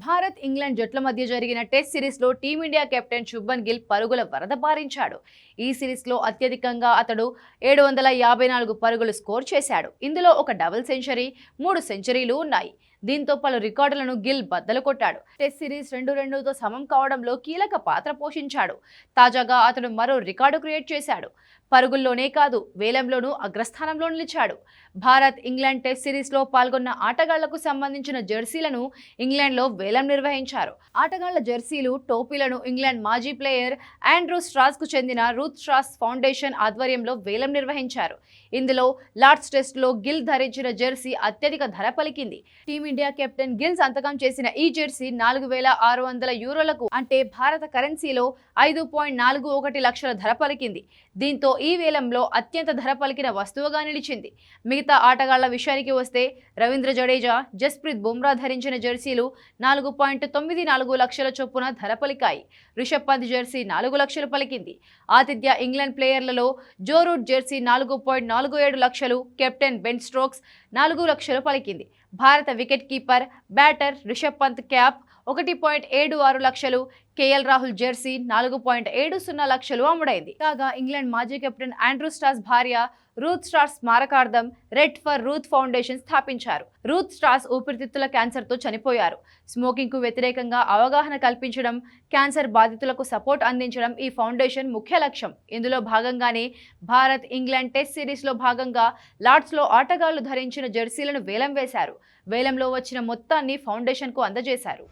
Bharat England జట్ల మధ్య జరిగిన టెస్ట్ సిరీస్లో టీమిండియా కెప్టెన్ శుభ్మన్ గిల్ పరుగుల వరద పారించాడు. ఈ సిరీస్లో అత్యధికంగా అతడు 754 పరుగులు స్కోర్ చేశాడు. ఇందులో ఒక డబుల్ సెంచరీ, 3 సెంచరీలు ఉన్నాయి. దీంతో పలు రికార్డులను గిల్ బద్దలు కొట్టాడు. టెస్ట్ సిరీస్ 2-2తో సమం కావడంలో కీలక పాత్ర పోషించాడు. తాజాగా అతడు మరో రికార్డు క్రియేట్ చేశాడు. పరుగుల్లోనే కాదు, వేలంలోనూ అగ్రస్థానంలో నిలిచాడు. భారత్ ఇంగ్లాండ్ టెస్ట్ సిరీస్లో పాల్గొన్న ఆటగాళ్లకు సంబంధించిన జెర్సీలను ఇంగ్లాండ్లో వేలం నిర్వహించారు. ఆటగాళ్ల జెర్సీలు, టోపీలను ఇంగ్లాండ్ మాజీ ప్లేయర్ ఆండ్రూ స్ట్రాస్కు చెందిన రూత్ స్ట్రాస్ ఫౌండేషన్ ఆధ్వర్యంలో వేలం నిర్వహించారు. ఇందులో లార్డ్స్ టెస్ట్లో గిల్ ధరించిన జెర్సీ అత్యధిక ధర పలికింది. టీమిండియా కెప్టెన్ గిల్ సంతకం చేసిన ఈ జెర్సీ 4,600 యూరోలకు, అంటే భారత కరెన్సీలో 5.41 లక్షల ధర పలికింది. దీంతో ఈ వేలంలో అత్యంత ధర పలికిన వస్తువుగా నిలిచింది. మిగతా ఆటగాళ్ల విషయానికి వస్తే రవీంద్ర జడేజా, జస్ప్రీత్ బుమ్రా ధరించిన జెర్సీలు 4.94 లక్షల చొప్పున ధర పలికాయి. రిషబ్ పంత్ జెర్సీ 4 లక్షలు పలికింది. ఆతిథ్య ఇంగ్లాండ్ ప్లేయర్లలో జో రూట్ జెర్సీ 4.47 లక్షలు, కెప్టెన్ బెన్ స్టోక్స్ 4 లక్షలు పలికింది. భారత wicket keeper, batter Rishabh Pant cap 1.76 లక్షలు, కేఎల్ రాహుల్ జెర్సీ 4.70 లక్షలు అమ్ముడైంది. కాగా ఇంగ్లాండ్ మాజీ కెప్టెన్ ఆండ్రూ స్ట్రాస్ భార్య రూత్ స్ట్రాస్ స్మారకార్థం రెడ్ ఫర్ రూత్ ఫౌండేషన్ స్థాపించారు. రూత్ స్ట్రాస్ ఊపిరితిత్తుల క్యాన్సర్తో చనిపోయారు. స్మోకింగ్కు వ్యతిరేకంగా అవగాహన కల్పించడం, క్యాన్సర్ బాధితులకు సపోర్ట్ అందించడం ఈ ఫౌండేషన్ ముఖ్య లక్ష్యం. ఇందులో భాగంగానే భారత్ ఇంగ్లాండ్ టెస్ట్ సిరీస్లో భాగంగా లార్డ్స్లో ఆటగాళ్లు ధరించిన జెర్సీలను వేలం వేశారు. వేలంలో వచ్చిన మొత్తాన్ని ఫౌండేషన్కు అందజేశారు.